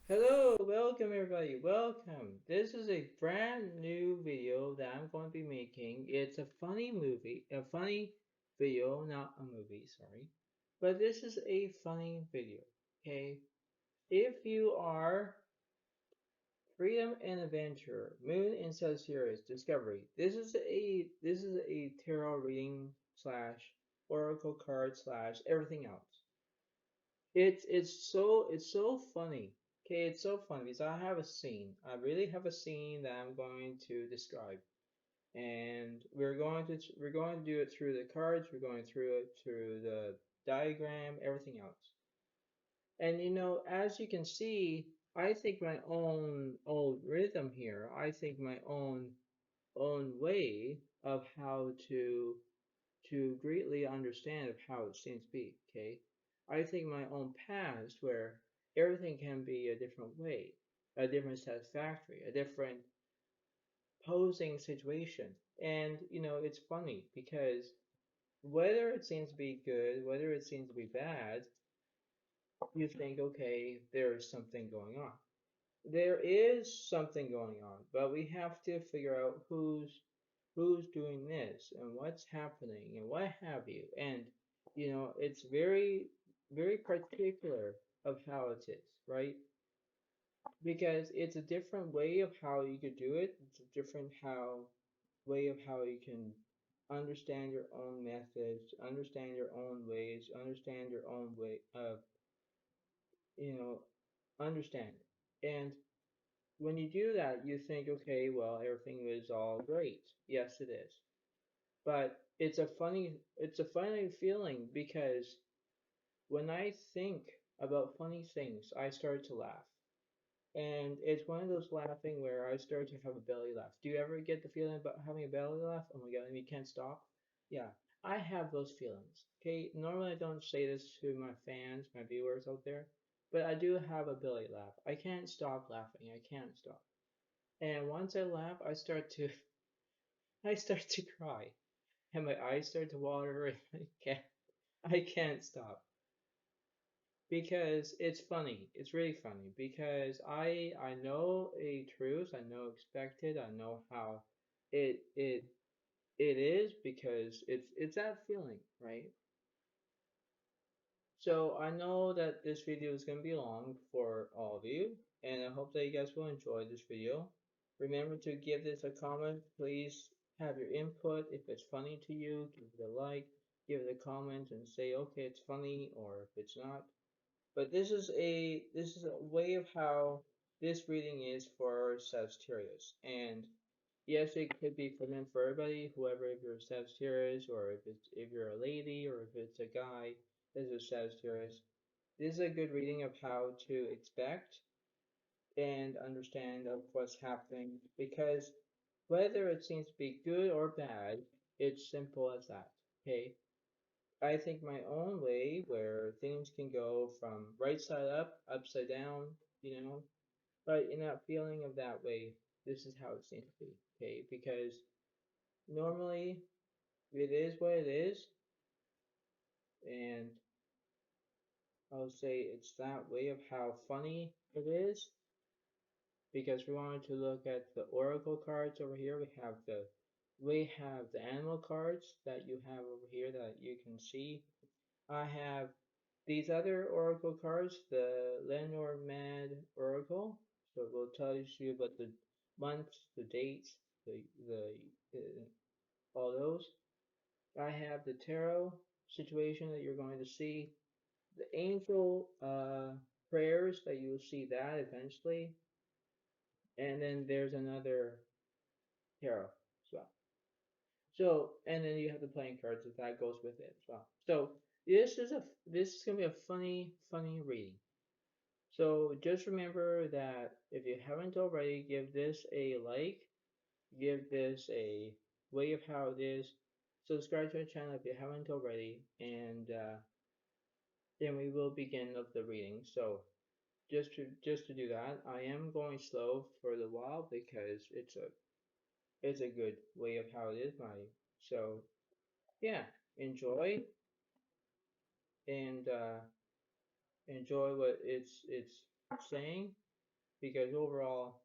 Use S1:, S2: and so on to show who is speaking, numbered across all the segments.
S1: Hello, welcome everybody, welcome. This is a brand new video that I'm going to be making. It's a funny movie, a funny video, not a movie, sorry. But this is a funny video, okay? If you are Freedom and Adventure, Moon and Sagittarius, Discovery. This is a tarot reading slash oracle card slash everything else. It's so funny. Okay, it's so funny because I have a scene. I really have a scene that I'm going to describe, and we're going to do it through the cards. We're going through it through the diagram, everything else. And as you can see, I think my own rhythm here. I think my own way of how to greatly understand of how it seems to be, okay? I think my own past where everything can be a different way, a different satisfactory, a different posing situation. And it's funny because whether it seems to be good, whether it seems to be bad, you think, okay, there's something going on. There is something going on, but we have to figure out who's doing this and what's happening and what have you. And it's very, very particular of how it is, right? Because it's a different way of how you could do it. It's a different how way of how you can understand your own methods, understand your own ways, understand your own way of, you know, understand it. And when you do that, you think, okay, well, everything is all great. Yes, it is. But it's a funny feeling because when I think about funny things, I start to laugh. And it's one of those laughing where I start to have a belly laugh. Do you ever get the feeling about having a belly laugh? Oh my God, and you can't stop? Yeah, I have those feelings. Okay, normally I don't say this to my fans, my viewers out there, but I do have a belly laugh. I can't stop laughing. I can't stop. And once I laugh, I start to cry, and my eyes start to water, and I can't stop because it's funny. It's really funny because I know a truth, I know expected, I know how it is because it's that feeling, right? So I know that this video is going to be long for all of you, and I hope that you guys will enjoy this video. Remember to give this a comment. Please have your input. If it's funny to you, give it a like, give it a comment, and say, okay, it's funny, or if it's not. But this is a way of how this reading is for Sagittarius. And yes, it could be for men, for everybody, whoever, if you're Sagittarius, or if you're a lady, or if it's a guy, this is Sagittarius. This is a good reading of how to expect and understand of what's happening because whether it seems to be good or bad, it's simple as that. Okay. I think my own way where things can go from right side up, upside down, but in that feeling of that way, this is how it seems to be. Okay. Because normally it is what it is, and I'll say it's that way of how funny it is because we wanted to look at the oracle cards over here. We have the animal cards that you have over here that you can see. I have these other oracle cards, the Lenormand Oracle. So it will tell you about the months, the dates, the all those. I have the tarot situation that you're going to see, the angel prayers that you'll see that eventually, and then there's another tarot as well. So, and then you have the playing cards if that goes with it as well. So this is gonna be a funny reading. So just remember that if you haven't already, give this a like, give this a way of how it is, subscribe to the channel if you haven't already, and then we will begin of the reading. So just to do that, I am going slow for the while because it's a good way of how it is. So yeah, enjoy and enjoy what it's saying. because overall,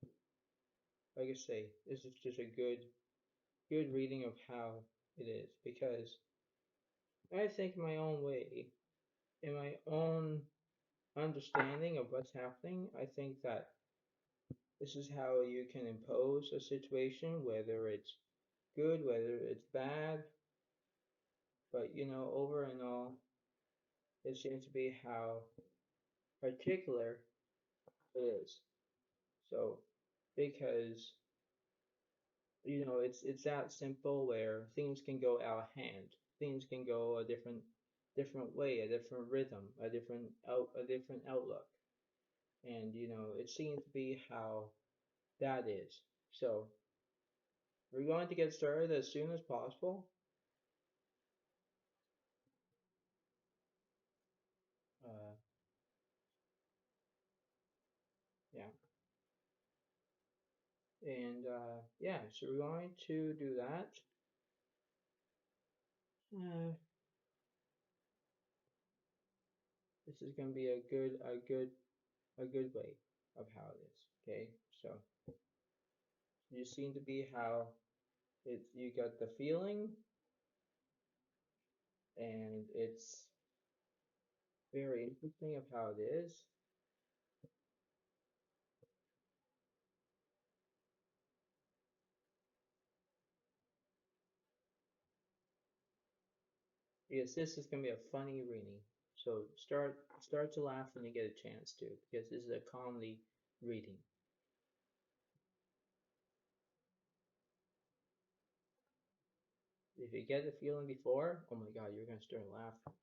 S1: like I say, this is just a good reading of how it is. Because I think my own way, in my own understanding of what's happening, I think that this is how you can impose a situation, whether it's good, whether it's bad, but over and all, it seems to be how particular it is. So, because it's that simple where things can go out of hand, things can go a different way, a different rhythm, a different outlook, and it seems to be how that is. So, we're going to get started as soon as possible. Uh, yeah. And yeah, so we're going to do that. Uh, this is going to be a good way of how it is. Okay, so you seem to be how you got the feeling, and it's very interesting of how it is. Because this is going to be a funny reading. So start to laugh when you get a chance to, because this is a comedy reading. If you get the feeling before, oh my God, you're going to start laughing.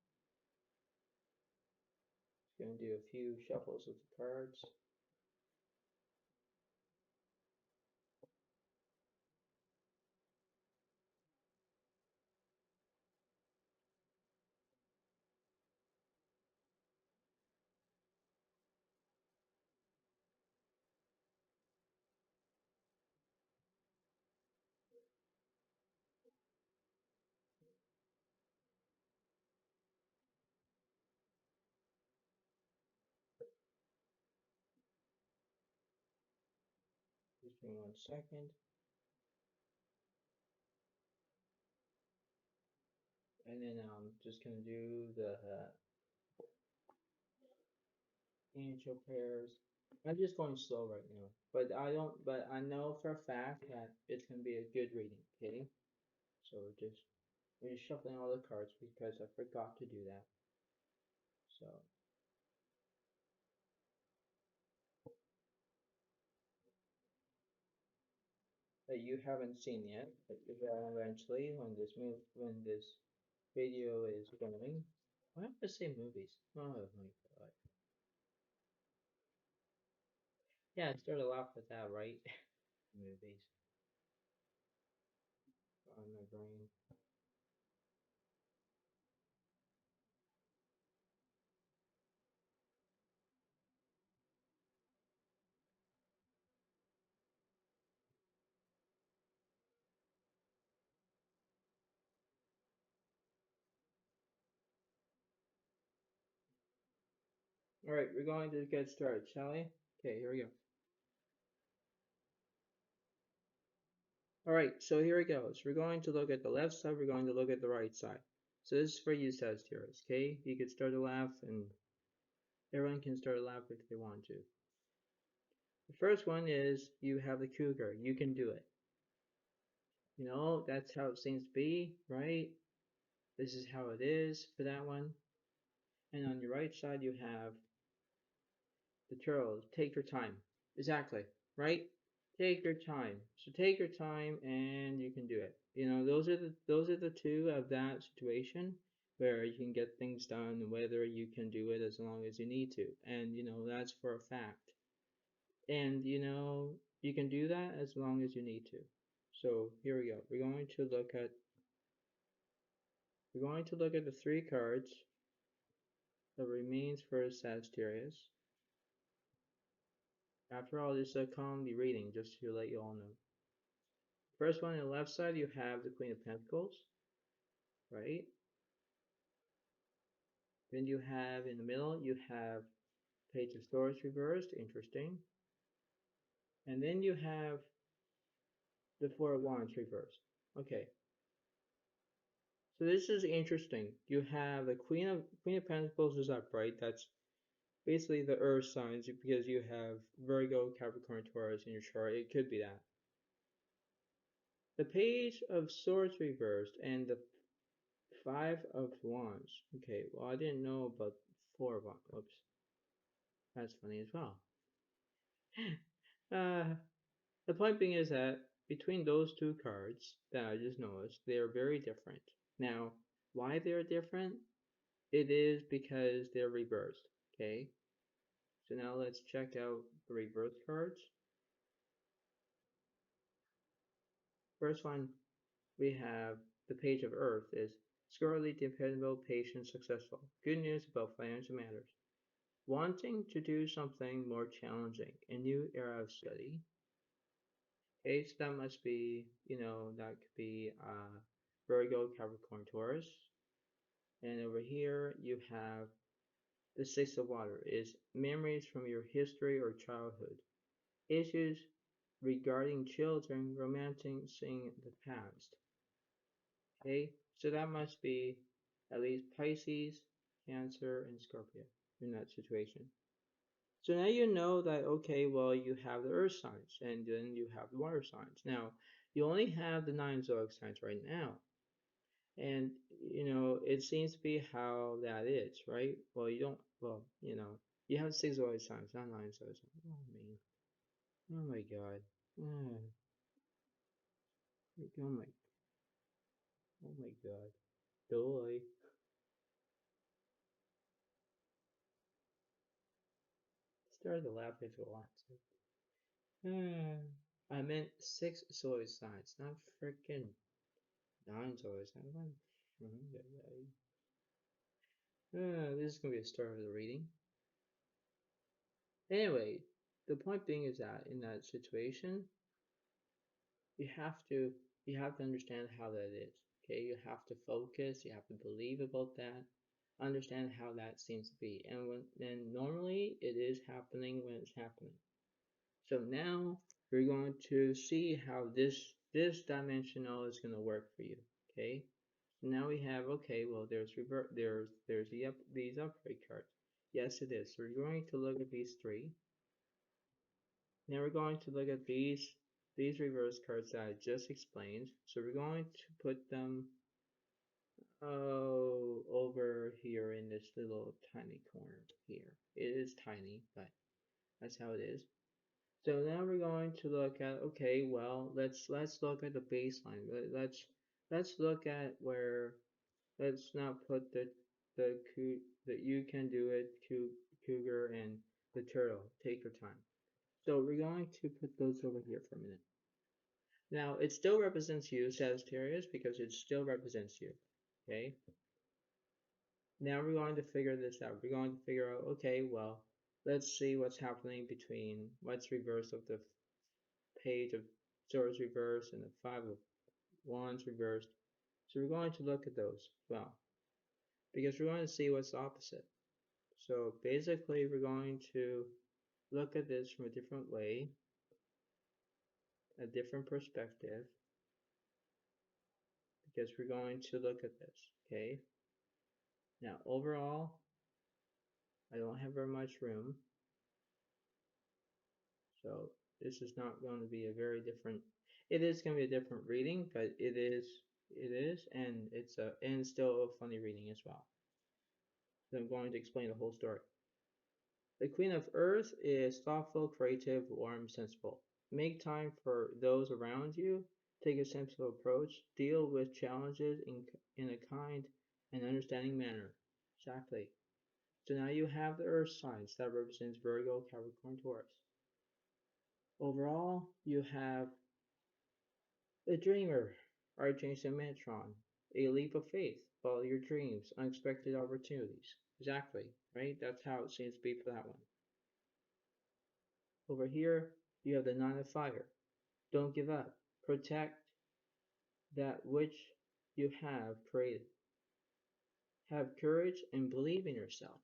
S1: Just going to do a few shuffles of the cards. Just give me 1 second. And then I'm just gonna do the angel pairs. I'm just going slow right now, but I don't. But I know for a fact that it's gonna be a good reading. Okay, so we're just shuffling all the cards because I forgot to do that. So that you haven't seen yet, but you will eventually when this video is going. Why have to say movies? Oh my God. Yeah, I started off with that, right? Movies on my brain. All right, we're going to get started, shall we? Okay, here we go. All right, so here it goes. We're going to look at the left side, we're going to look at the right side. So this is for you, Sagittarius, okay? You can start to laugh, and everyone can start to laugh if they want to. The first one is you have the cougar. You can do it. That's how it seems to be, right? This is how it is for that one. And on your right side, you have the turtle. Take your time. Exactly, right? Take your time. So take your time and you can do it. Those are the two of that situation where you can get things done, whether you can do it as long as you need to. And that's for a fact. And you can do that as long as you need to. So here we go. We're going to look at the three cards that remains for Sagittarius. After all, this is a comedy reading, just to let you all know. First one on the left side, you have the Queen of Pentacles, right? Then you have in the middle, you have Page of Swords reversed, interesting. And then you have the Four of Wands reversed. Okay, so this is interesting. You have the Queen of Pentacles is upright. That's basically the Earth signs because you have Virgo, Capricorn, Taurus in your chart. It could be that. The Page of Swords reversed and the Five of Wands. Okay, well I didn't know about Four of Wands. Oops, that's funny as well. uh, the point being is that between those two cards that I just noticed, they are very different. Now, why they're different? It is because they're reversed. Okay, so now let's check out the reverse cards. First one we have the Page of Earth is squarely dependable, patient, successful. Good news about financial matters. Wanting to do something more challenging, a new era of study. Okay, so that must be, that could be Virgo, Capricorn, Taurus. And over here you have the Six of Water is memories from your history or childhood. Issues regarding children romancing the past. Okay, so that must be at least Pisces, Cancer, and Scorpio in that situation. So now you know that, okay, well, you have the earth signs and then you have the water signs. Now, you only have the 9 zodiac signs right now. And, it seems to be how that is, right? Well, you don't, well, you have 6 zodiac signs, not 9 zodiac signs. Oh, man. Oh, my God. Oh, oh my, oh, my God. Boy. Started to laugh into a lot, too. I meant 6 zodiac signs, not freaking 9 zodiac signs. This is gonna be a start of the reading. Anyway, the point being is that in that situation, you have to understand how that is. Okay, you have to focus. You have to believe about that. Understand how that seems to be, and normally it is happening when it's happening. So now we're going to see how this dimensional is going to work for you. Okay. So now we have, okay, well, there's these upgrade cards. Yes, it is. So we're going to look at these three. Now we're going to look at these reverse cards that I just explained. So we're going to put them over here in this little tiny corner here. It is tiny, but that's how it is. So now we're going to look at, okay, well, let's look at the baseline. Let's look at where, let's not put the you can do it cougar and the turtle. Take your time. So we're going to put those over here for a minute. Now it still represents you, Sagittarius, because it still represents you. Okay. Now we're going to figure this out. We're going to figure out, okay, well, let's see what's happening between what's reverse of the Page of Swords reversed and the Five of Wands reversed. So we're going to look at those as well, because we're going to see what's opposite. So basically we're going to look at this from a different way, a different perspective, because we're going to look at this, okay? Now overall, I don't have very much room, so this is not going to be a very different, it is going to be a different reading, but it is, and it's still a funny reading as well. So I'm going to explain the whole story. The Queen of Earth is thoughtful, creative, warm, sensible. Make time for those around you. Take a sensible approach. Deal with challenges in a kind and understanding manner. Exactly. So now you have the Earth signs that represents Virgo, Capricorn, Taurus. Overall, you have the Dreamer, Archangel Metron, a leap of faith. Follow your dreams, unexpected opportunities. Exactly, right? That's how it seems to be for that one. Over here, you have the Nine of Fire. Don't give up. Protect that which you have created. Have courage and believe in yourself.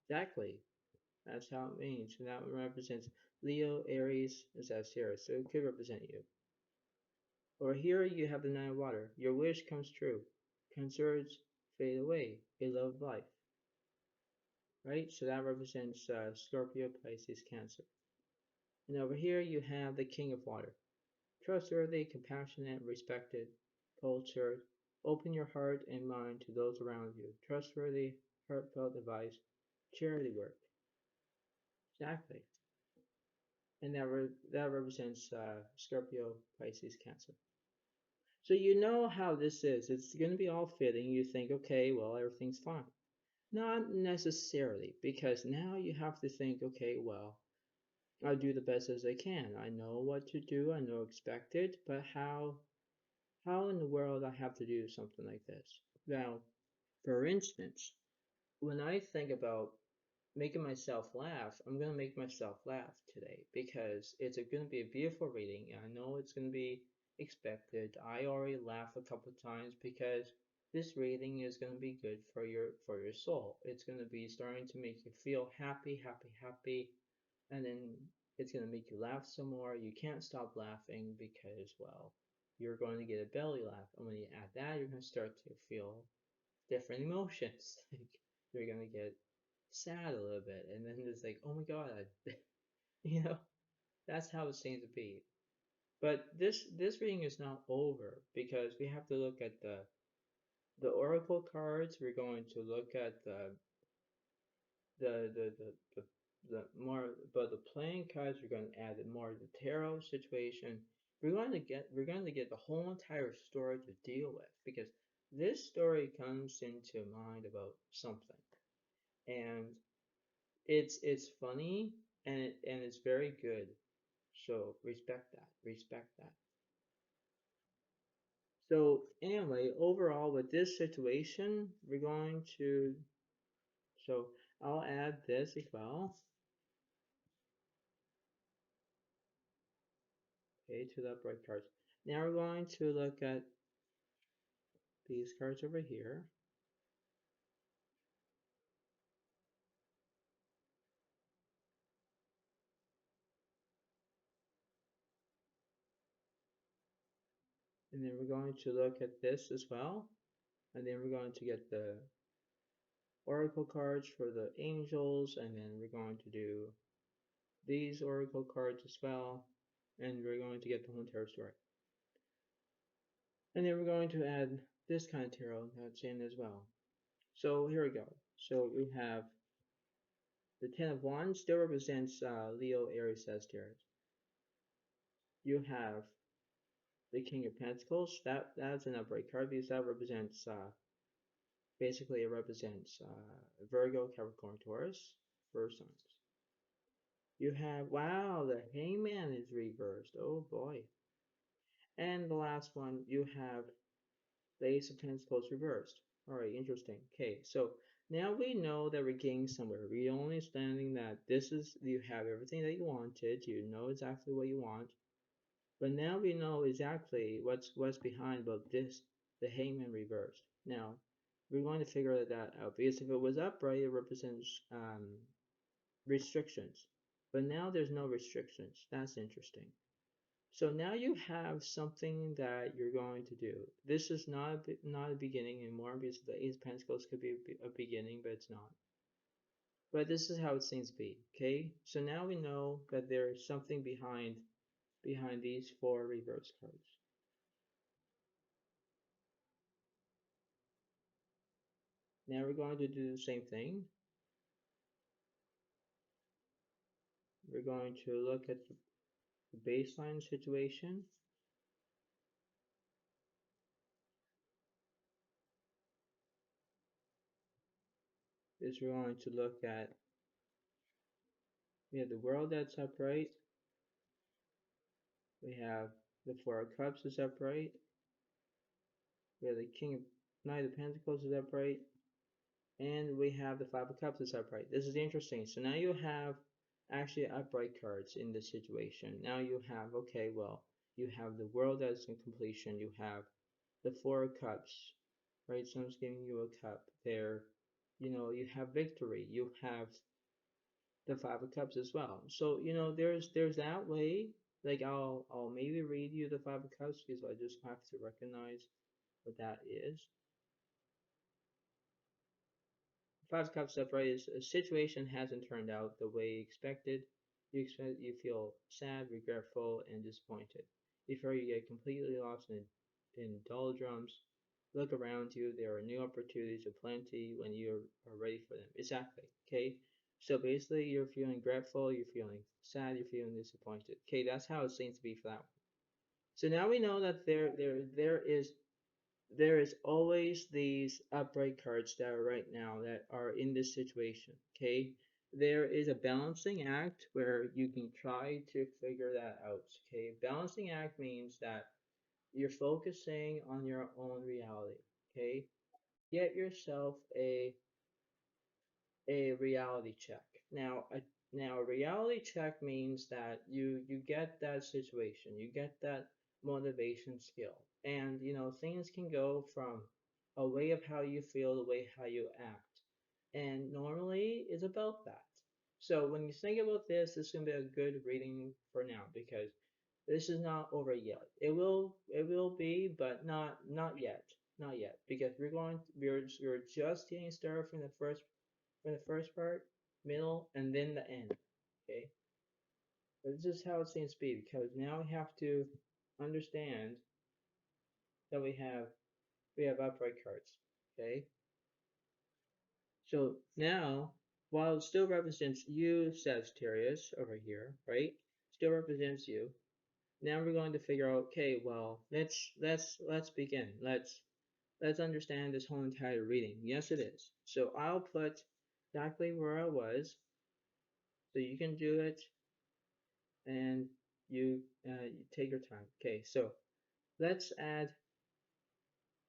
S1: Exactly. That's how it means. So that represents Leo, Aries, and Sagittarius. So it could represent you. Or here you have the Nine of Water. Your wish comes true. Concerns fade away. A love life. Right? So that represents Scorpio, Pisces, Cancer. And over here you have the King of Water. Trustworthy, compassionate, respected, cultured. Open your heart and mind to those around you. Trustworthy, heartfelt advice, charity work. Exactly. And that represents Scorpio, Pisces, Cancer. So you know how this is. It's going to be all fitting. You think, okay, well, everything's fine. Not necessarily, because now you have to think, okay, well, I'll do the best as I can. I know what to do. I know expected, but how in the world I have to do something like this? Now, for instance, when I think about making myself laugh, I'm going to make myself laugh today because it's going to be a beautiful reading. I know it's going to be expected. I already laughed a couple of times because this reading is going to be good for your soul. It's going to be starting to make you feel happy, happy, happy, and then it's going to make you laugh some more. You can't stop laughing because, well, you're going to get a belly laugh. And when you add that, you're going to start to feel different emotions. Like you're going to get sad a little bit. And then it's like, oh my God, you know, that's how it seems to be. But this reading is not over because we have to look at the oracle cards. We're going to look at the the the, the the more but the playing cards we're going to add more of the tarot situation. We're going to get the whole entire story to deal with because this story comes into mind about something and it's funny and it's very good, so respect that. So anyway, overall with this situation we're going to, so I'll add this as well. Okay, to the upright cards. Now we're going to look at these cards over here. And then we're going to look at this as well. And then we're going to get the oracle cards for the angels. And then we're going to do these oracle cards as well. And we're going to get the whole tarot story. And then we're going to add this kind of tarot that's in as well. So here we go. So we have the Ten of Wands still represents Leo, Aries, Sagittarius. You have the King of Pentacles. That's an upright card because that represents basically it represents Virgo, Capricorn, Taurus, first signs. You have, wow, the Hangman is reversed. Oh boy. And the last one, you have the Ace of Pentacles reversed. All right, interesting. Okay, so now we know that we're getting somewhere. We're understanding that this is, you have everything that you wanted. You know exactly what you want. But now we know exactly what's behind about this, the Hangman reversed. Now, we're going to figure that out because if it was upright, it represents restrictions. But now there's no restrictions. That's interesting. So now you have something that you're going to do. This is not a beginning anymore because the Ace of Pentacles could be a beginning, but it's not. But this is how it seems to be. Okay. So now we know that there's something behind these four reverse cards. Now we're going to do the same thing. We're going to look at the baseline situation. Is we're going to look at, we have the world that's upright. We have the Four of Cups is upright. We have the Knight of Pentacles is upright. And we have the Five of Cups is upright. This is interesting. So now you have actually upright cards in this situation. Now you have, okay, well, you have the world that's in completion. You have the Four of Cups, right? Someone's giving you a cup there. You know, you have victory. You have the Five of Cups as well. So, there's that way. Like I'll maybe read you the Five of Cups because I just have to recognize what that is. Five of Cups upright is a situation hasn't turned out the way you expected. You feel sad, regretful, and disappointed. Before you get completely lost in doldrums, look around you. There are new opportunities aplenty when you are ready for them. Exactly. Okay. So basically, you're feeling grateful, you're feeling sad, you're feeling disappointed. Okay, that's how it seems to be for that one. So now we know that there is always these upright cards that are right now that are in this situation. Okay, there is a balancing act where you can try to figure that out. Okay, balancing act means that you're focusing on your own reality. Okay, get yourself a reality check. Now a reality check means that you get that situation, you get that motivation skill, and things can go from a way of how you feel, the way how you act, and normally is about that. So when you think about this, this is gonna be a good reading for now because this is not over yet. It will be, but not yet, not yet, because we're just getting started from the first part, middle, and then the end. Okay, but this is how it seems to be because now we have to understand that we have upright cards. Okay, so now while it still represents you, Sagittarius, over here, right? Still represents you. Now we're going to figure out. Okay, well, let's begin. Let's understand this whole entire reading. Yes, it is. So I'll put exactly where I was, so you can do it and you take your time. Okay, so let's add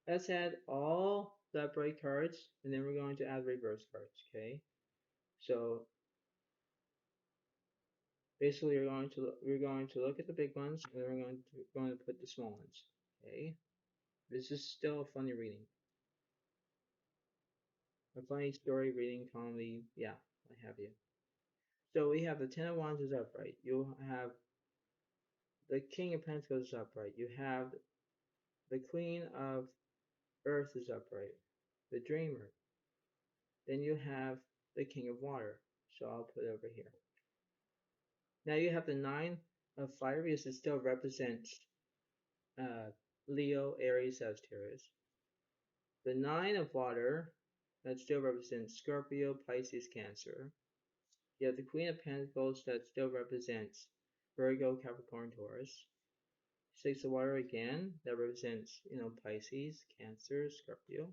S1: let's add all the upright cards, and then we're going to add reverse cards. Okay, so basically we're going to look at the big ones, and then we're going to put the small ones. Okay, this is still a funny reading, a funny story reading, comedy. Yeah, what have you. So we have the Ten of Wands is upright. You have the King of Pentacles is upright. You have the Queen of Earth is upright. The Dreamer. Then you have the King of Water. So I'll put it over here. Now you have the Nine of Fire because it still represents Leo, Aries, Sagittarius. The Nine of Water, that still represents Scorpio, Pisces, Cancer. You have the Queen of Pentacles that still represents Virgo, Capricorn, Taurus. Six of Water again, that represents, Pisces, Cancer, Scorpio.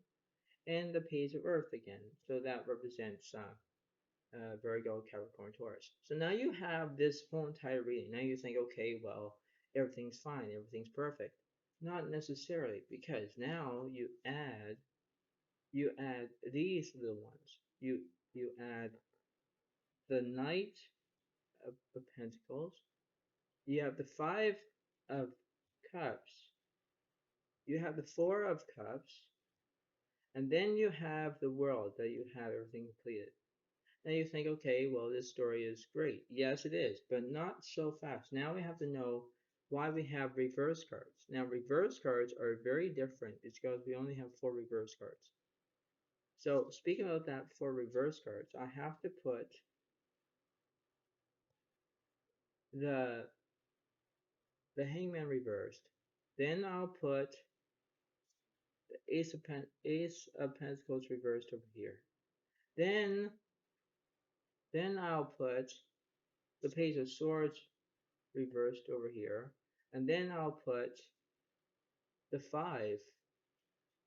S1: And the Page of Earth again, so that represents Virgo, Capricorn, Taurus. So now you have this whole entire reading. Now you think, okay, well, everything's fine, everything's perfect. Not necessarily, because now you add these little ones. You add the Knight of Pentacles. You have the Five of Cups. You have the Four of Cups, and then you have the World that you have everything completed. Now you think, okay, well, this story is great. Yes, it is, but not so fast. Now we have to know why we have reverse cards. Now, reverse cards are very different because we only have 4 reverse cards. So, speaking about that 4 reverse cards, I have to put the Hangman reversed. Then I'll put the Ace of Pentacles reversed over here. Then I'll put the Page of Swords reversed over here. And then I'll put the Five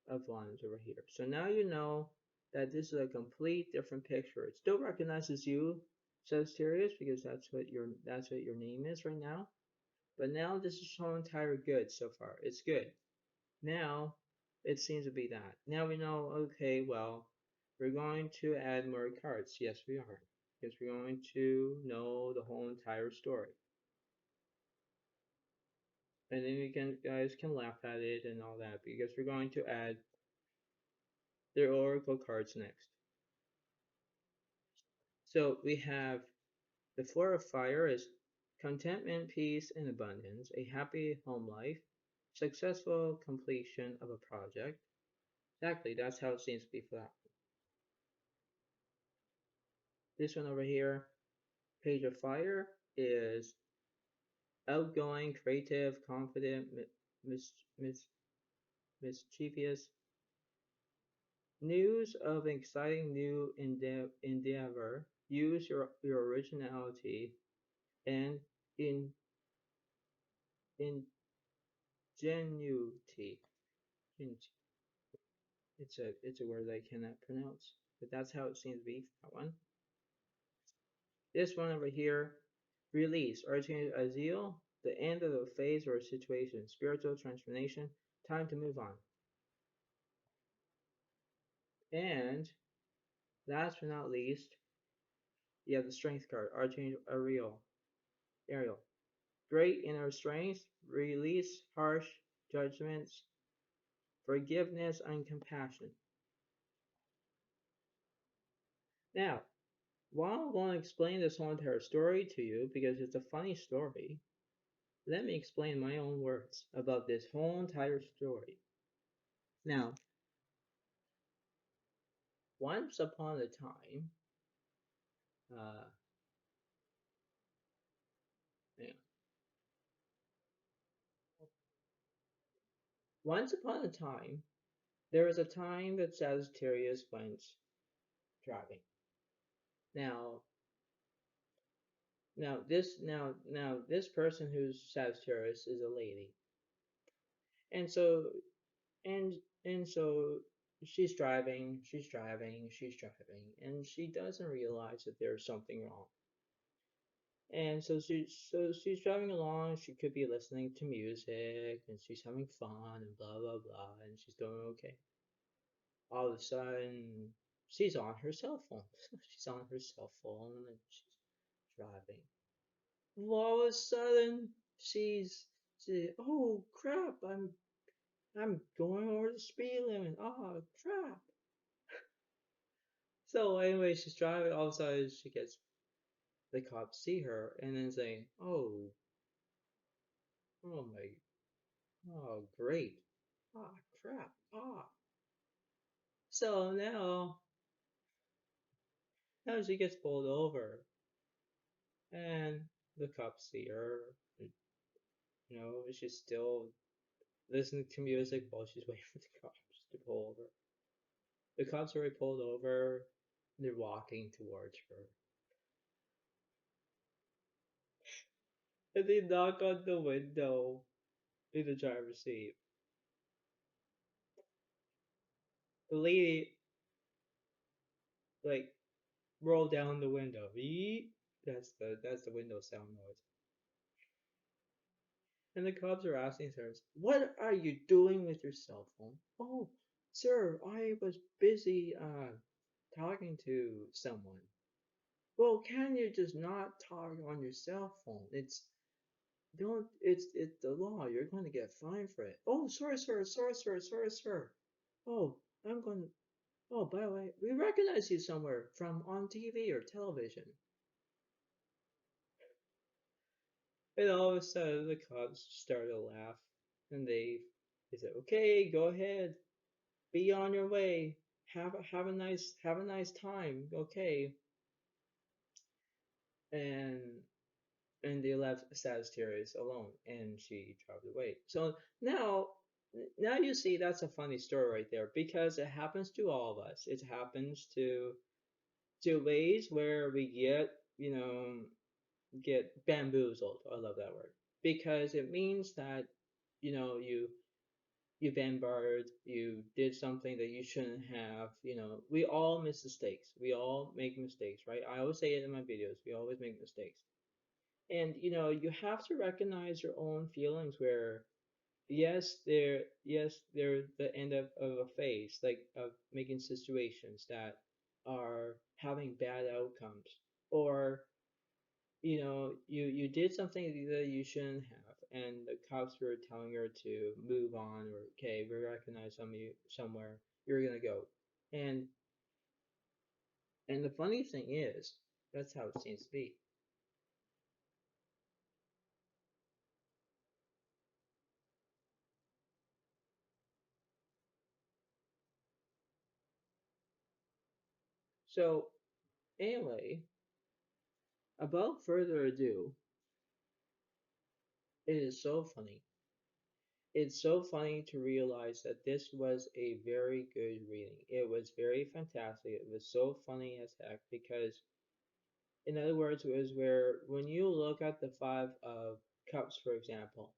S1: of Wands over here. So now you know that this is a complete different picture. It still recognizes you, Sagittarius, because that's what your name is right now. But now this is so entire good so far. It's good. Now it seems to be that. Now we know, okay, well, we're going to add more cards. Yes, we are. Because we're going to know the whole entire story. And then you guys can laugh at it and all that because we're going to add their oracle cards next. So we have The Four of Fire is contentment, peace, and abundance, a happy home life, successful completion of a project. Exactly, that's how it seems to be for that. This one over here, Page of Fire, is outgoing, creative, confident, mis- mis- mischievous. News of an exciting new endeavor. Use your originality and in, ingenuity. It's a word I cannot pronounce, but that's how it seems to be for that one. This one over here, release, originated as zeal, the end of a phase or a situation, spiritual transformation, time to move on. And last but not least, you have the strength card, Archangel Ariel. Great inner strength, release harsh judgments, forgiveness, and compassion. Now, while I'm going to explain this whole entire story to you, because it's a funny story, let me explain my own words about this whole entire story. Now, once upon a time, uh, yeah, once upon a time, there was a time that Sagittarius went driving. Now, now this person who's Sagittarius is a lady, and so and and so she's driving, and she doesn't realize that there's something wrong. And so she's driving along. She could be listening to music, and she's having fun, and blah blah blah, and she's doing okay. All of a sudden, she's on her cell phone. She's on her cell phone, and she's driving. All of a sudden, oh crap! I'm going over the speed limit. Oh crap! So anyway, she's driving. All of a sudden, the cops see her, and then say, oh my, oh great, ah crap, ah. So now she gets pulled over, and the cops see her. She's still listening to music while she's waiting for the cops to pull over. The cops already pulled over. They're walking towards her. And they knock on the window in the driver's seat. The lady, like, rolled down the window. Beep. That's the window sound noise. And the cops are asking her, "What are you doing with your cell phone?" "Oh, sir, I was busy talking to someone." "Well, can you just not talk on your cell phone? It's the law. You're going to get fined for it." "Oh, sorry, sir. Sorry, sir. Sorry, sir. Oh, I'm going to. Oh, by the way, we recognize you somewhere from on TV or television." And all of a sudden, the cops start to laugh, and they said, "Okay, go ahead, be on your way. Have a nice time. Okay." And they left Sagittarius alone, and she traveled away. So now you see that's a funny story right there, because it happens to all of us. It happens to ways where we get bamboozled. I love that word, because it means that you bombarded, you did something that you shouldn't have. We all miss mistakes. We all make mistakes, right? I always say it in my videos. We always make mistakes. And you have to recognize your own feelings where they're the end of a phase, like of making situations that are having bad outcomes, or you did something that you shouldn't have, and the cops were telling her to move on, or okay, we recognize somewhere you're gonna go. And the funny thing is, that's how it seems to be. So, anyway, without further ado, it is so funny. It's so funny to realize that this was a very good reading. It was very fantastic. It was so funny as heck because, in other words, it was where when you look at the Five of Cups, for example,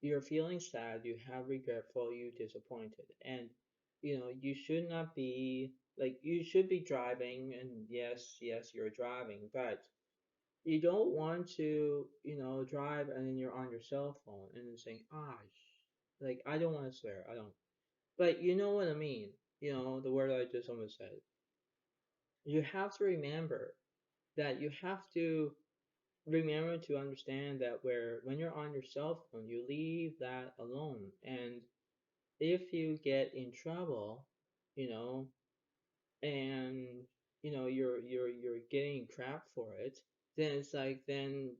S1: you're feeling sad, you have regretful, you disappointed, and you should not be like you should be driving, and yes, you're driving, but you don't want to, drive and then you're on your cell phone and then saying, ah, like I don't want to swear, I don't, but you know what I mean, the word I just almost said. You have to remember that you have to remember to understand that where when you're on your cell phone, you leave that alone, and if you get in trouble, you know, and you're getting crap for it, then it's like then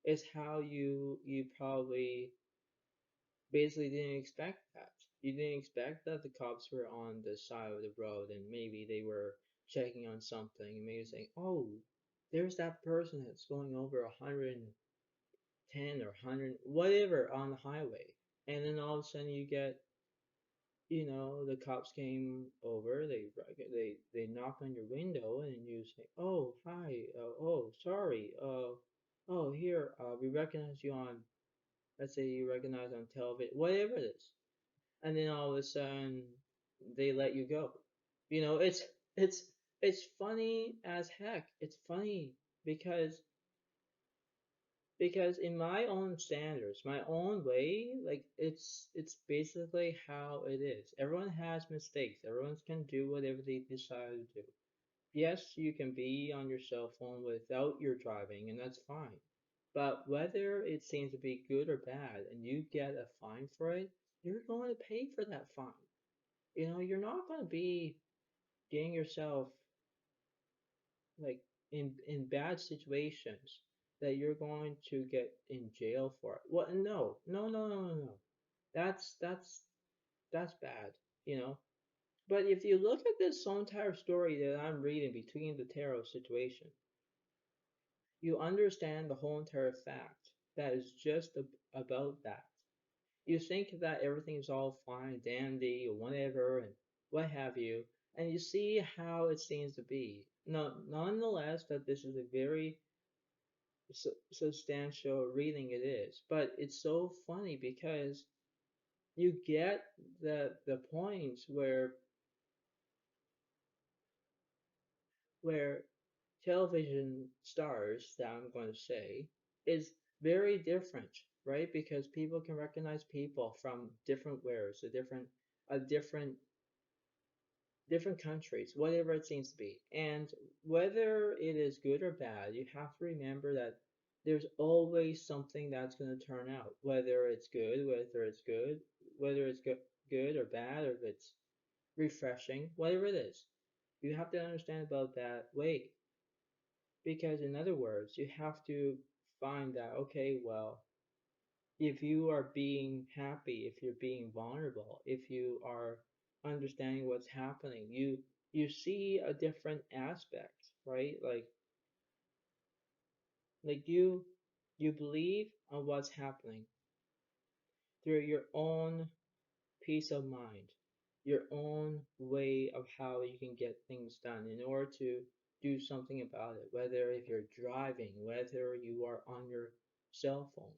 S1: it's how you probably basically didn't expect that. You didn't expect that the cops were on the side of the road and maybe they were checking on something and maybe saying, oh, there's that person that's going over 110 or 100 whatever on the highway, and then all of a sudden you get, the cops came over, they knock on your window and you say, oh, hi, oh, sorry, oh, here, we recognize you on, let's say you recognize on television, whatever it is, and then all of a sudden they let you go. It's it's funny as heck. It's funny because in my own standards, my own way, like it's basically how it is. Everyone has mistakes. Everyone can do whatever they decide to do. Yes, you can be on your cell phone without your driving, and that's fine. But whether it seems to be good or bad, and you get a fine for it, you're going to pay for that fine. You're not going to be getting yourself like in bad situations that you're going to get in jail for it. Well, no, no, no, no, no, no. That's bad, you know. But if you look at this whole entire story that I'm reading between the tarot situation, you understand the whole entire fact that is just about that. You think that everything is all fine, dandy, or whatever, and what have you, and you see how it seems to be. No, nonetheless, that this is a very substantial reading it is, but it's so funny because you get the points where television stars that I'm going to say is very different, right? Because people can recognize people from different wheres, a different countries, whatever it seems to be. And whether it is good or bad, you have to remember that there's always something that's going to turn out, whether it's good or bad, or if it's refreshing, whatever it is. You have to understand about that way. Because, in other words, you have to find that, okay, well, if you are being happy, if you're being vulnerable, if you are understanding what's happening, you see a different aspect, right? Like you believe on what's happening through your own peace of mind, your own way of how you can get things done in order to do something about it, whether if you're driving, whether you are on your cell phone,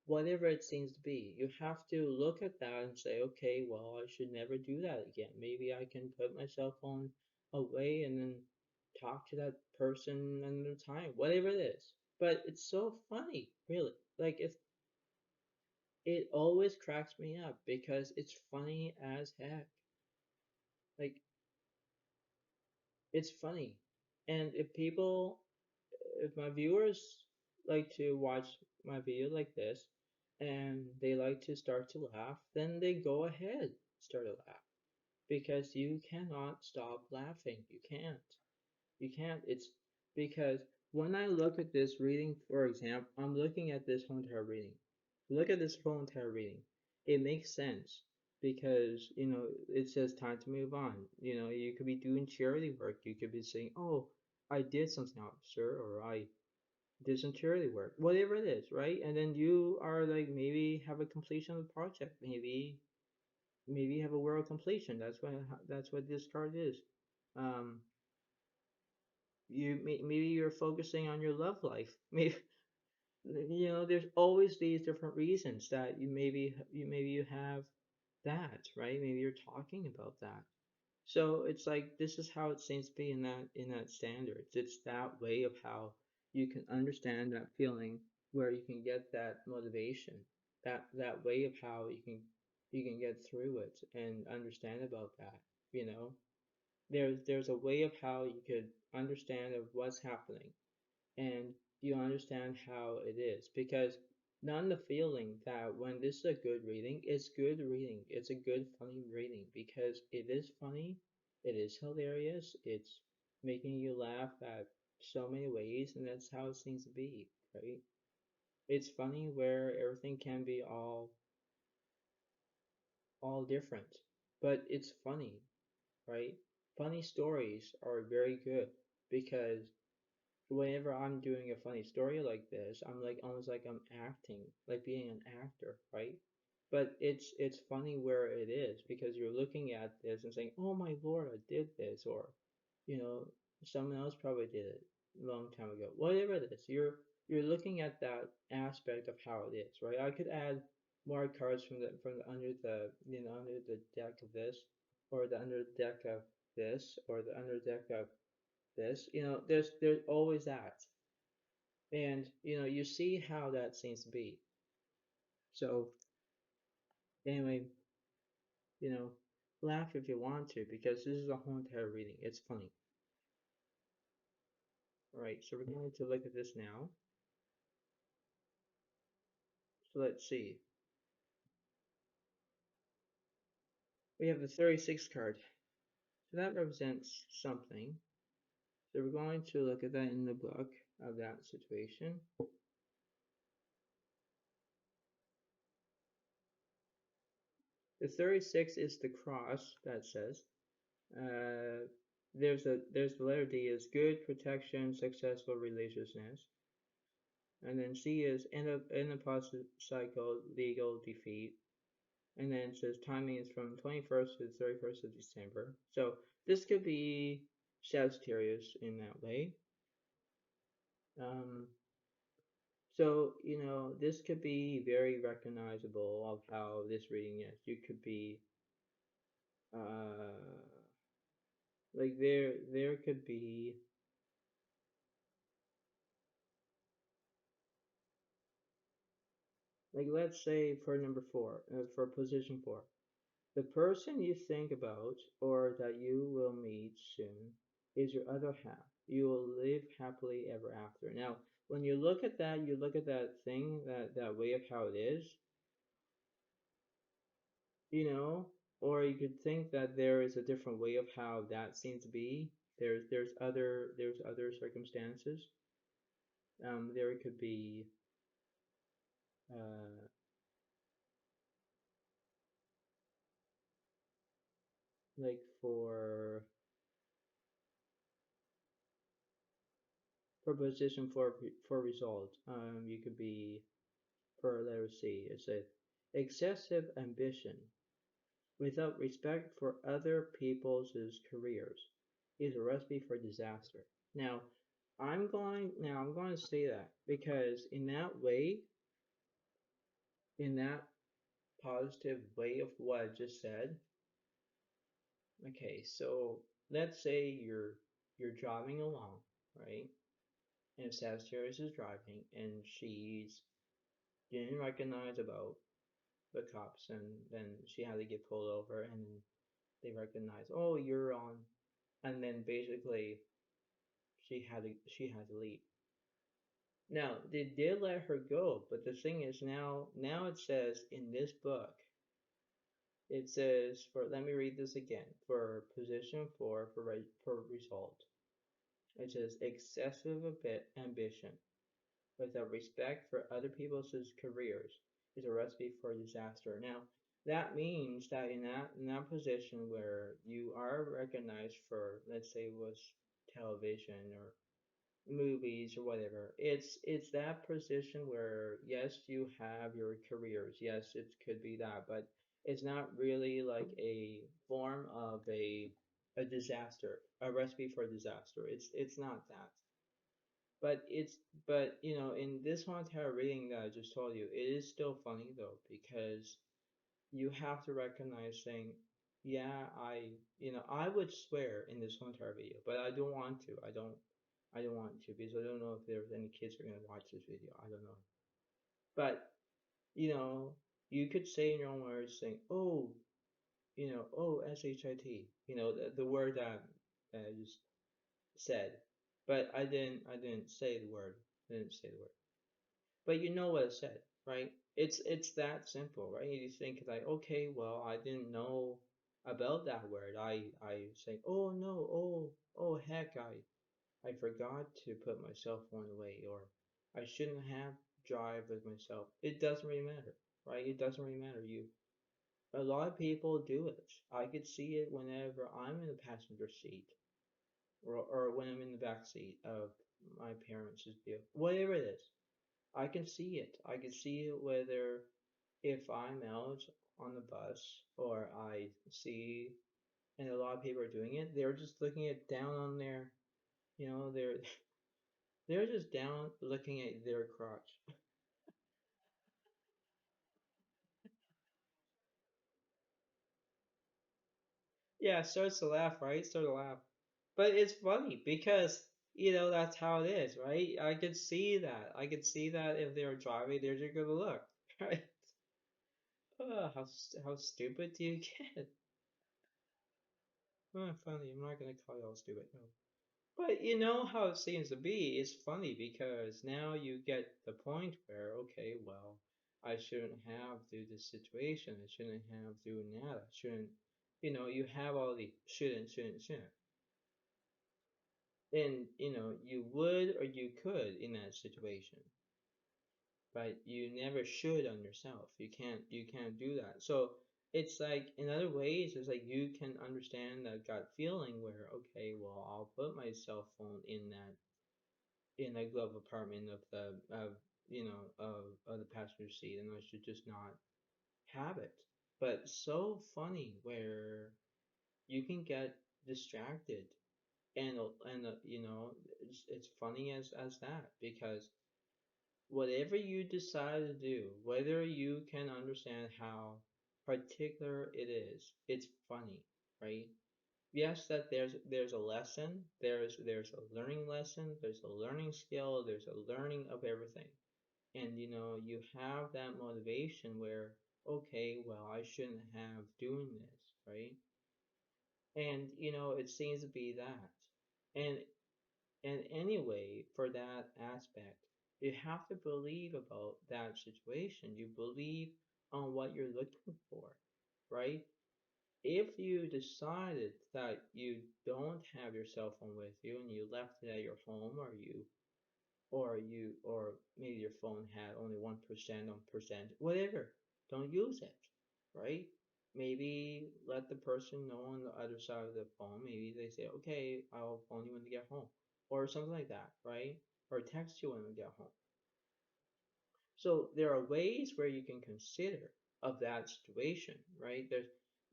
S1: whatever it seems to be. You have to look at that and say, okay, well, I should never do that again. Maybe I can put my cell phone away and then talk to that person another time, whatever it is. But it's so funny, really. Like it always cracks me up because it's funny as heck. Like it's funny. And if my viewers like to watch my video like this and they like to start to laugh, then they go ahead, start to laugh. Because you cannot stop laughing. You can't. You can't. It's because when I look at this reading, for example, I'm looking at this whole entire reading. Look at this whole entire reading. It makes sense. because it says time to move on. You could be doing charity work. You could be saying, oh, I did something, officer, or I did some charity work, whatever it is, right? And then you are like, maybe have a completion of the project, maybe you have a world completion. That's what this card is. um maybe you're focusing on your love life. Maybe there's always these different reasons that you have that, right? Maybe you're talking about that. So it's like, this is how it seems to be in that standards. It's that way of how you can understand that feeling, where you can get that motivation, that way of how you can get through it and understand about that. You know, there's a way of how you could understand of what's happening, and you understand how it is, because none the feeling that when this is a good reading, it's good reading, it's a good funny reading, because it is funny, it is hilarious, it's making you laugh at so many ways, and that's how it seems to be, right? It's funny where everything can be all different, but it's funny, right? Funny stories are very good, because whenever I'm doing a funny story like this, I'm like, almost like I'm acting, like being an actor, right? But it's funny where it is, because you're looking at this and saying, "Oh my Lord, I did this," or you know, someone else probably did it a long time ago. Whatever it is, you're looking at that aspect of how it is, right? I could add more cards from the under the deck of this, or the under deck of this, or the under deck of this. There's always that, and you see how that seems to be. So anyway, you know, laugh if you want to, because this is a whole entire reading. It's funny. All right, so we're going to look at this now. So let's see. We have the 36 card. So that represents something. So we're going to look at that in the book of that situation. The 36 is the cross that says. Uh, there's the letter D is good, protection, successful relationships. And then C is in a positive cycle, legal defeat. And then it says timing is from 21st to the 31st of December. So this could be Sagittarius in that way. Um, so, this could be very recognizable of how this reading is. You could be, uh, like there could be, like, let's say for number 4, for position 4. The person you think about or that you will meet soon is your other half. You will live happily ever after. Now, when you look at that, you look at that thing, that way of how it is, you know, or you could think that there is a different way of how that seems to be. There's other circumstances. There could be uh, like for position for result. You could be for letter C. It says excessive ambition without respect for other people's careers is a recipe for disaster. Now, I'm going to say that, because in that way, in that positive way of what I just said. Okay, so let's say you're driving along, right? And Sagittarius is driving, and she's didn't recognize about the cops, and then she had to get pulled over, and they recognize, oh, you're on, and then basically she had to leave. Now they did let her go, but the thing is, now it says in this book, it says, for let me read this again, for position 4 for result. It says excessive ambition without respect for other people's careers is a recipe for disaster. Now, That means that in that position where you are recognized for, let's say, was television or movies or whatever, it's that position where yes, you have your careers, yes, it could be that, but it's not really like a form of a disaster, a recipe for disaster. It's not that. But it's but in this one tarot reading that I just told you, it is still funny though, because you have to recognize saying, yeah, I would swear in this one entire video, but I don't want to. I don't want to, because I don't know if there's any kids who are gonna watch this video. I don't know. But you know, you could say in your own words, saying, oh, oh, shit, the word that I just said, but I didn't say the word. I didn't say the word. But you know what it said, right? It's that simple, right? You think like, okay, well, I didn't know about that word. I say, oh no, oh heck, I forgot to put my cell phone away, or I shouldn't have drive with myself. It doesn't really matter, right? It doesn't really matter. A lot of people do it. I could see it whenever I'm in the passenger seat, or when I'm in the back seat of my parents' vehicle, whatever it is. I can see it. I can see it whether if I'm out on the bus, or I see, and a lot of people are doing it, they're just looking it down on their, they're they're just down looking at their crotch. Yeah, starts to laugh, right? Start to laugh. But it's funny because, that's how it is, right? I could see that. I could see that if they were driving, they're just gonna look, right? Oh, how stupid do you get? Oh, funny. I'm not gonna call y'all stupid. No. But you know how it seems to be. It's funny because now you get the point where, okay, well, I shouldn't have do this situation. I shouldn't have doing that. I shouldn't, you have all the shouldn't. And, you would or you could in that situation, but you never should on yourself. You can't do that. So it's like, in other ways, it's like you can understand that gut feeling where, okay, well, I'll put my cell phone in the glove compartment of the passenger seat, and I should just not have it. But so funny where you can get distracted, and it's funny as that, because whatever you decide to do, whether you can understand how particular it is, it's funny, right? Yes, that there's a lesson, there's a learning lesson, there's a learning skill, there's a learning of everything. And you have that motivation where, okay, well, I shouldn't have doing this, right? And it seems to be that. And and anyway, for that aspect, you have to believe about that situation. You believe on what you're looking for, right? If you decided that you don't have your cell phone with you and you left it at your home, or maybe your phone had only 1% on percent, whatever, don't use it, right? Maybe let the person know on the other side of the phone. Maybe they say, okay, I'll phone you when I get home, or something like that, right? Or text you when we get home. So there are ways where you can consider of that situation, right?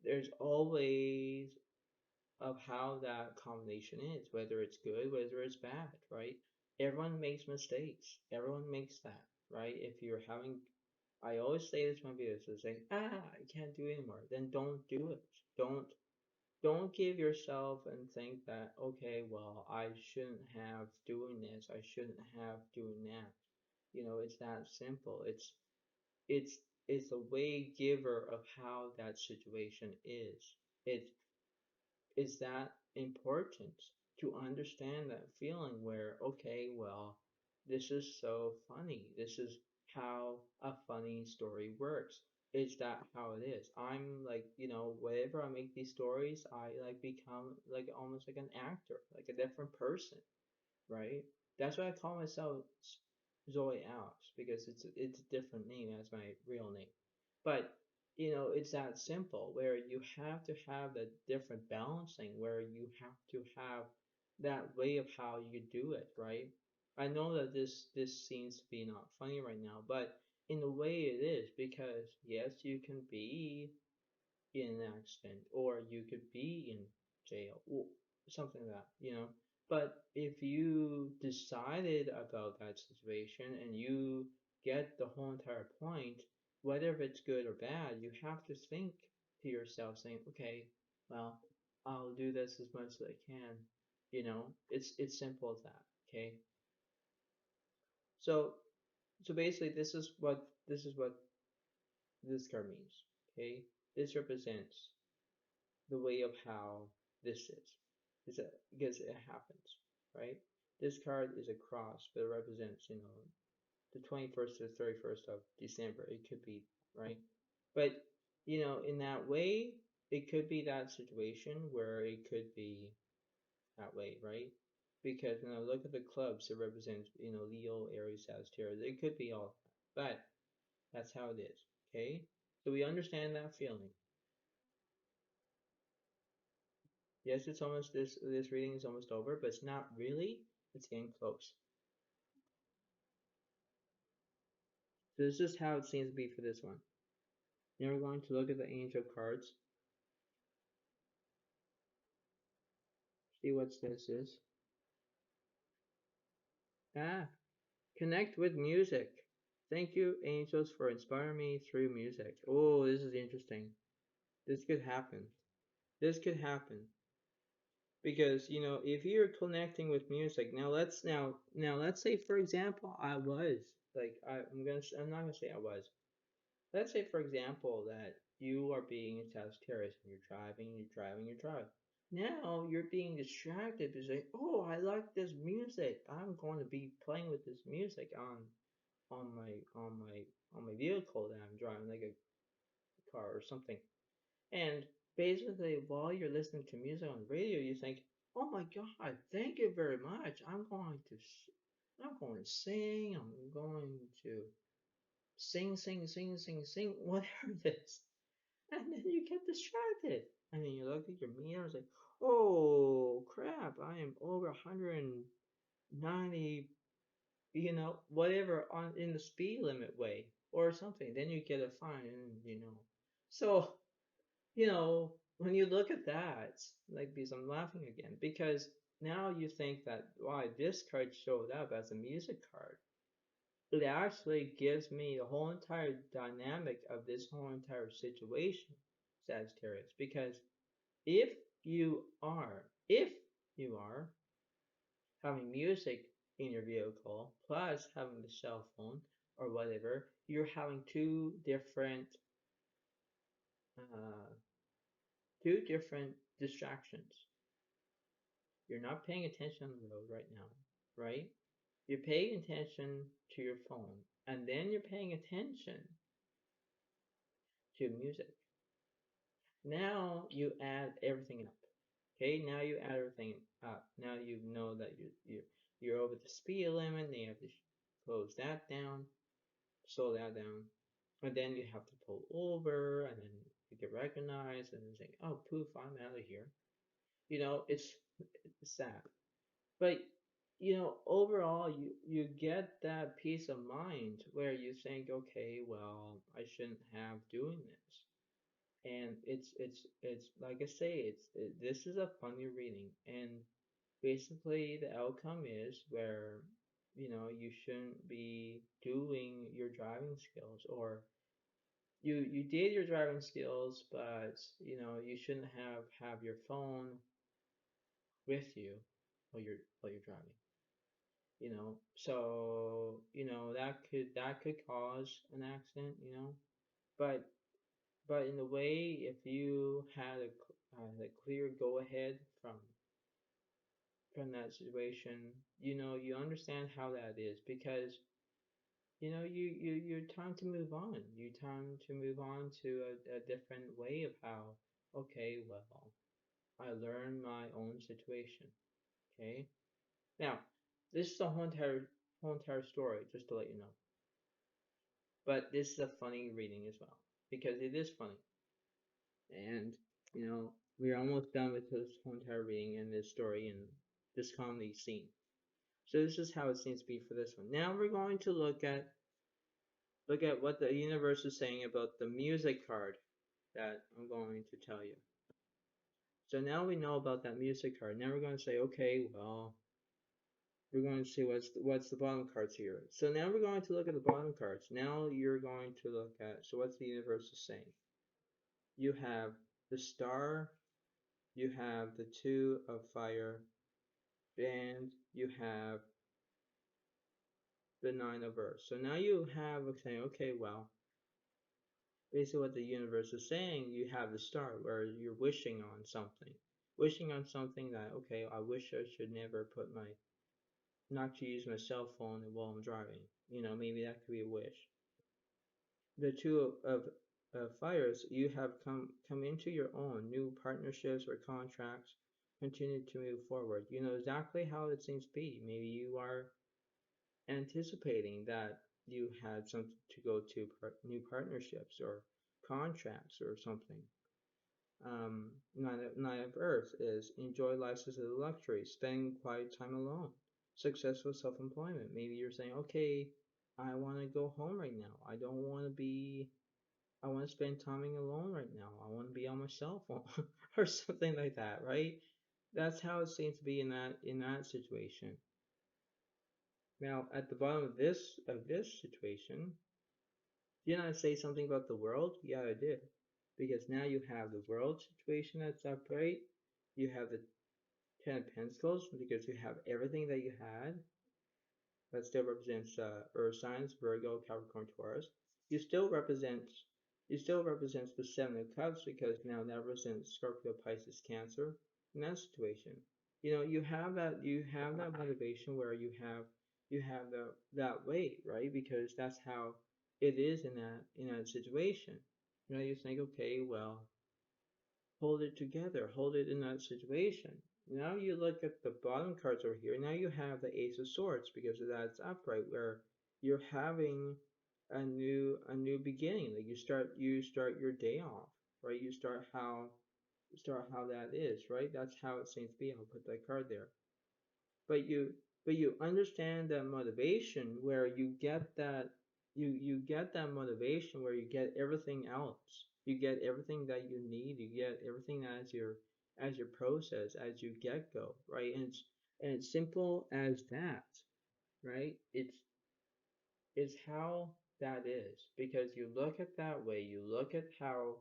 S1: There's always of how that combination is, whether it's good, whether it's bad, right? Everyone makes mistakes. Everyone makes that, right? If you're having, I always say this in my videos, so saying, I can't do it anymore, then don't do it. Don't give yourself and think that, okay, well, I shouldn't have doing this, I shouldn't have doing that. It's that simple. It's it's a way giver of how that situation is. It's is that important to understand that feeling where, okay, well, this is so funny. This is how a funny story works. Is that how it is? I'm like, whenever I make these stories, I like become like almost like an actor, like a different person, right? That's why I call myself Zoe Alex, because it's a different name as my real name. But it's that simple where you have to have a different balancing where you have to have that way of how you do it, right? I know that this seems to be not funny right now, but in a way it is because yes, you can be in an accident or you could be in jail or something like that. But if you decided about that situation and you get the whole entire point, whether it's good or bad, you have to think to yourself saying, okay, well, I'll do this as much as I can. It's simple as that. Okay. So so basically this is what this card means. Okay. This represents the way of how this is that because it happens, right? This card is a cross, but it represents, the 21st to the 31st of December. It could be, right? But, in that way, it could be that situation where it could be that way, right? Because, look at the clubs, it represents, Leo, Aries, Sagittarius. It could be all that, but that's how it is, okay? So we understand that feeling. Yes, it's almost this reading is almost over, but it's not really. It's getting close. So this is how it seems to be for this one. Now we're going to look at the angel cards. See what this is. Ah, connect with music. Thank you, angels, for inspiring me through music. Oh, this is interesting. This could happen. This could happen because if you're connecting with music, now let's say for example I was like I'm not gonna say I was. Let's say, for example, that you are being a Sagittarius and you're driving, you're driving, you're driving. Now you're being distracted because like, oh, I like this music. I'm going to be playing with this music on my vehicle that I'm driving, like a car or something. And basically, while you're listening to music on the radio, you think, oh my God, thank you very much. I'm going to sing. I'm going to sing, sing, sing, sing, sing, whatever it is. And then you get distracted. And then you look at your meter and it's like, oh crap, I am over 190, whatever on in the speed limit way or something. Then you get a fine and. So, when you look at that, like because I'm laughing again, because now you think that why this card showed up as a music card. It actually gives me the whole entire dynamic of this whole entire situation, Sagittarius. Because if if you are having music in your vehicle plus having the cell phone or whatever, you're having uh, two different distractions. You're not paying attention on the road right now, right? You're paying attention to your phone, and then you're paying attention to music. Now you add everything up. Okay, now you add everything up. Now you know that you're over the speed limit, and you have to close that down, slow that down, and then you have to pull over, and then you get recognized, and then say, "Oh, poof, I'm out of here." It's sad, but overall, you get that peace of mind where you think, "Okay, well, I shouldn't have doing this." And it's like I say, this is a funny reading, and basically the outcome is where you shouldn't be doing your driving skills, or you did your driving skills, but you shouldn't have your phone with you while you're driving. So that could cause an accident, but in a way, if you had a clear go ahead from that situation, you understand how that is because you're time to move on. You time to move on to a different way of how. Okay, well, I learned my own situation. Okay, now this is the whole entire story, just to let you know. But this is a funny reading as well. because it is funny. And, we're almost done with this whole entire reading and this story and this comedy scene. So this is how it seems to be for this one. Now we're going to look at what the universe is saying about the music card that I'm going to tell you. So now we know about that music card. Now we're going to say, okay, well, we're going to see what's the bottom cards here. So now we're going to look at the bottom cards. Now you're going to look at, so what's the universe is saying? You have the star, you have the two of fire, and you have the nine of earth. So now you have saying, okay, well, basically what the universe is saying, you have the star where you're wishing on something. Wishing on something that, okay, I wish I should never not to use my cell phone while I'm driving. Maybe that could be a wish. The two of fires, you have come into your own new partnerships or contracts, continue to move forward. You know exactly how it seems to be. Maybe you are anticipating that you had something to go to new partnerships or contracts or something. Nine of Earth is enjoy life's as a luxury, spend quiet time alone, successful self-employment. Maybe you're saying, okay, I want to go home right now. I want to spend time alone right now. I want to be on my cell phone or something like that, right? That's how it seems to be in that situation. Now, at the bottom of this situation, did I say something about the world? Yeah, I did. Because now you have the world situation that's upright. You have the Ten of Pentacles because you have everything that you had. That still represents Earth signs, Virgo, Capricorn, Taurus. You still represents you still represents the Seven of Cups because now that represents Scorpio, Pisces, Cancer. In that situation, you have that motivation where you have that weight, right? Because that's how it is in that situation. You think, okay, well, hold it together, hold it in that situation. Now you look at the bottom cards over here. Now you have the Ace of Swords because that's upright, where you're having a new beginning. Like you start your day off, right? You start how that is, right? That's how it seems to be. I'll put that card there. But you understand that motivation where you get that motivation where you get everything else. You get everything that you need. You get everything as your process, as you get go, right? And it's simple as that, right? It's how that is because you look at that way. You look at how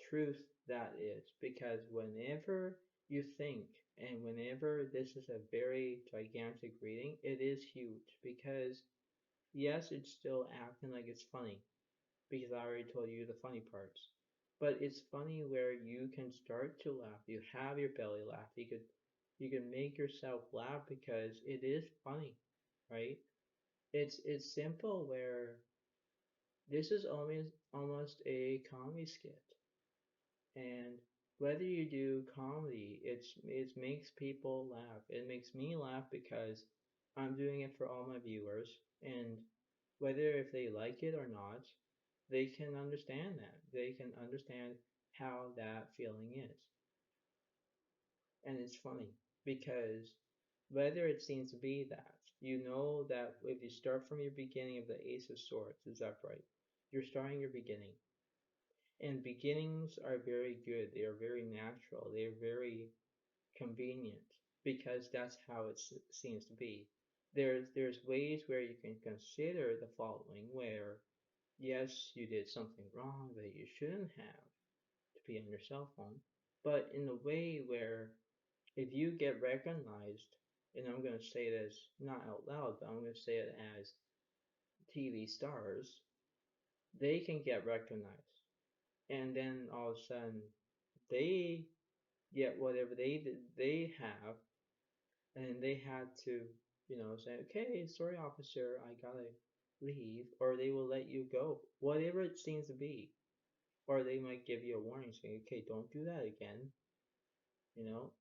S1: truth that is because whenever you think and whenever this is a very gigantic reading, it is huge because yes, it's still acting like it's funny because I already told you the funny parts, but it's funny where you can start to laugh. You have your belly laugh. You can make yourself laugh because it is funny, right? It's simple where this is almost a comedy skit. And whether you do comedy, it makes people laugh. It makes me laugh because I'm doing it for all my viewers, and whether if they like it or not, they can understand that. They can understand how that feeling is. And it's funny because whether it seems to be that, you know that if you start from your beginning of the Ace of Swords, is upright, you're starting your beginning. And beginnings are very good. They are very natural. They are very convenient because that's how it seems to be. There's ways where you can consider the following where yes, you did something wrong that you shouldn't have to be on your cell phone, but in a way where if you get recognized, and I'm going to say this not out loud, but I'm going to say it as TV stars, they can get recognized. And then all of a sudden, they get whatever they have, and they had to, say, okay, sorry, officer, I gotta leave, or they will let you go, whatever it seems to be, or they might give you a warning saying, okay, don't do that again, you know,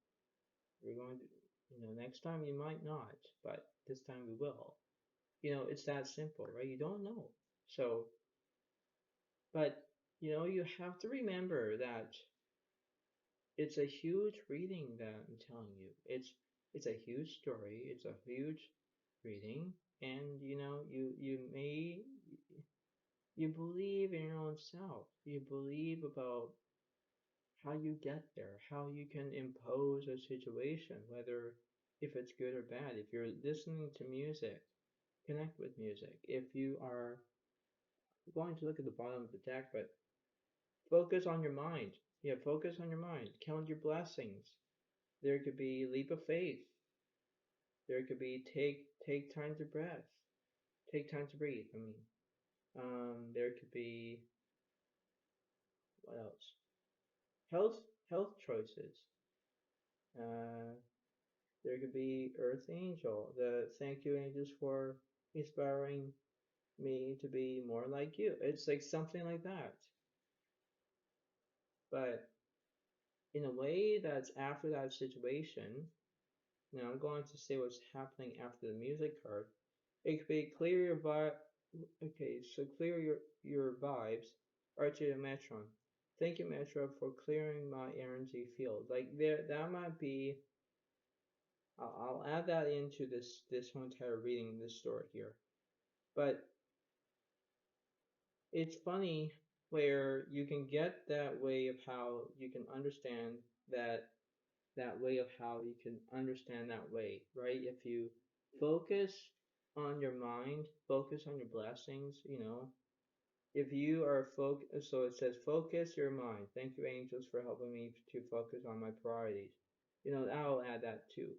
S1: we're going to, next time you might not, but this time we will. It's that simple, right? You don't know. So But you have to remember that it's a huge reading that I'm telling you. It's a huge story. It's a huge reading, and you believe in your own self. You believe about how you get there, how you can impose a situation, whether if it's good or bad. If you're listening to music, connect with music. If you are going to look at the bottom of the deck, but focus on your mind. Yeah, focus on your mind. Count your blessings. There could be leap of faith. There could be take time to breath. Take time to breathe. I mean, there could be what else? Health choices. Uh, there could be Earth Angel. The thank you angels for inspiring me to be more like you. It's like something like that. But in a way that's after that situation, now I'm going to say what's happening after the music card. It could be clear your vibe. Okay, so clear your vibes. Archie and Metron. Thank you, Metro, for clearing my energy field. Like there, that might be. I'll add that into this whole entire reading, this story here. But it's funny where you can get that way of how you can understand that way of how you can understand that way, right? If you focus on your mind, focus on your blessings, if you are focused, so it says focus your mind. Thank you, angels, for helping me to focus on my priorities. I'll add that too.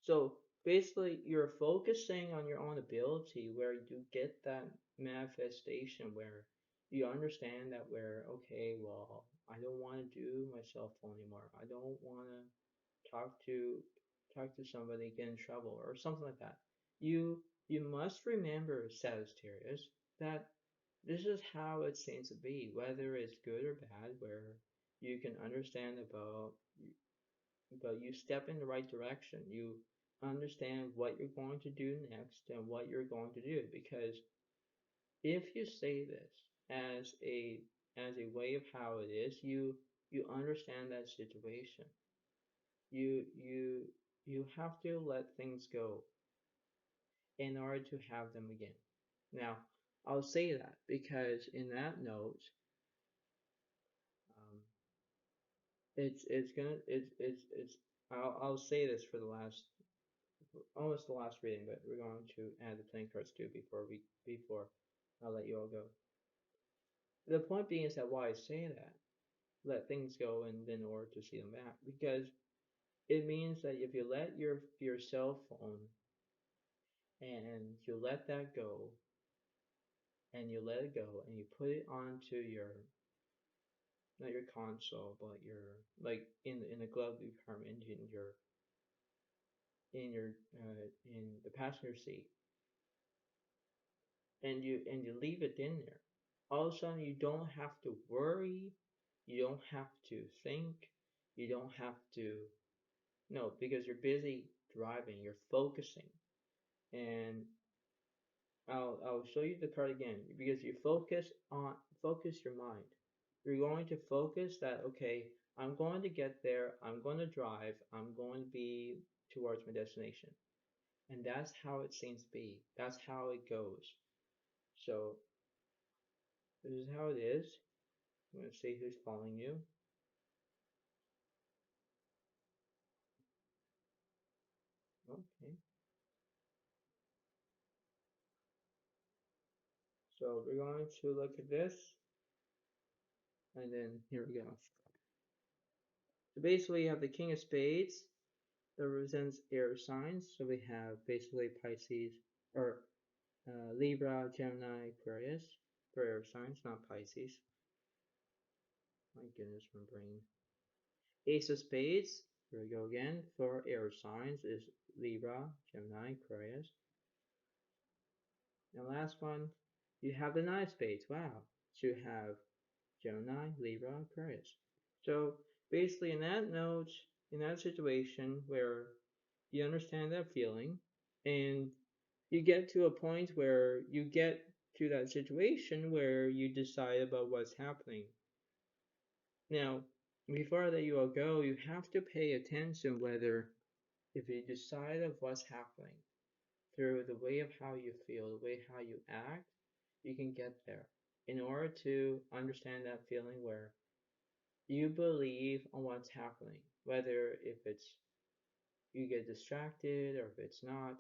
S1: So basically, you're focusing on your own ability where you get that manifestation where you understand that okay, well, I don't want to do my cell phone anymore. I don't want to talk to talk to somebody, get in trouble, or something like that. You must remember, Sagittarius, that this is how it seems to be, whether it's good or bad, where you can understand about you step in the right direction. You understand what you're going to do next and what you're going to do. Because if you say this as a way of how it is, you understand that situation. You have to let things go in order to have them again. Now, I'll say that because in that note, um, it's gonna it's I'll say this for the last almost the last reading, but we're going to add the playing cards too before I'll let you all go. The point being is that why I say that, let things go and then in order to see them back, because it means that if you let your cell phone and you let that go and you let it go and you put it onto your not your console but your like in the glove compartment in the passenger seat and you leave it in there. All of a sudden you don't have to worry, you don't have to think, you don't have to no, because you're busy driving, you're focusing. And I'll show you the card again because you focus your mind. You're going to focus that okay, I'm going to get there, I'm going to drive, I'm going to be towards my destination. And that's how it seems to be. That's how it goes. So this is how it is. I'm going to see who's following you. Okay. So we're going to look at this and then here we go. So basically you have the King of Spades that represents air signs. So we have basically Pisces or Libra, Gemini, Aquarius for air signs, not Pisces. My goodness, my brain. Ace of Spades, here we go again, for air signs is Libra, Gemini, Aquarius. And last one, you have the Nine of Spades. Wow. So you have Gemini, Libra, Aquarius. So basically in that note, in that situation where you understand that feeling and you get to a point where you get to that situation where you decide about what's happening. Now, before I let you all go, you have to pay attention whether if you decide of what's happening through the way of how you feel, the way how you act, you can get there. In order to understand that feeling where you believe on what's happening, whether if it's you get distracted or if it's not,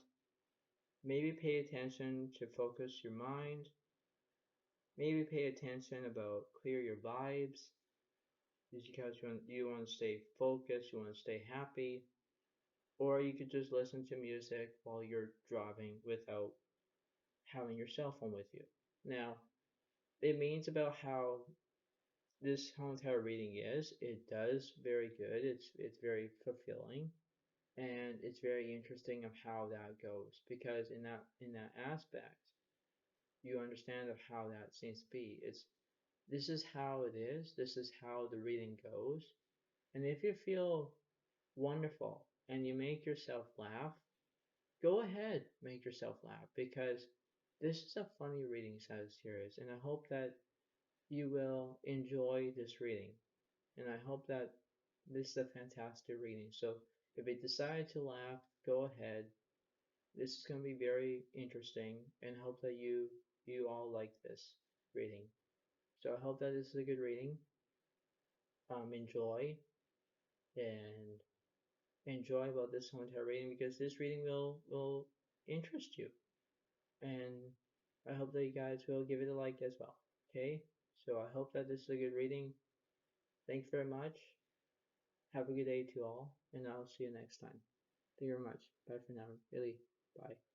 S1: maybe pay attention to focus your mind, maybe pay attention about clear your vibes, just because you want to stay focused, you want to stay happy, or you could just listen to music while you're driving without having your cell phone with you. Now, it means about how this whole entire reading is. It does very good. It's very fulfilling, and it's very interesting of how that goes because in that aspect, you understand of how that seems to be. It's this is how it is. This is how the reading goes. And if you feel wonderful and you make yourself laugh, go ahead, make yourself laugh because this is a funny reading, Sagittarius, and I hope that you will enjoy this reading. And I hope that this is a fantastic reading. So if you decide to laugh, go ahead. This is going to be very interesting, and I hope that you all like this reading. So I hope that this is a good reading. Enjoy and enjoy about this whole entire reading because this reading will interest you, and I hope that you guys will give it a like as well. Okay, so I hope that this is a good reading. Thanks very much. Have a good day to all, and I'll see you next time. Thank you very much. Bye for now. Really. Bye.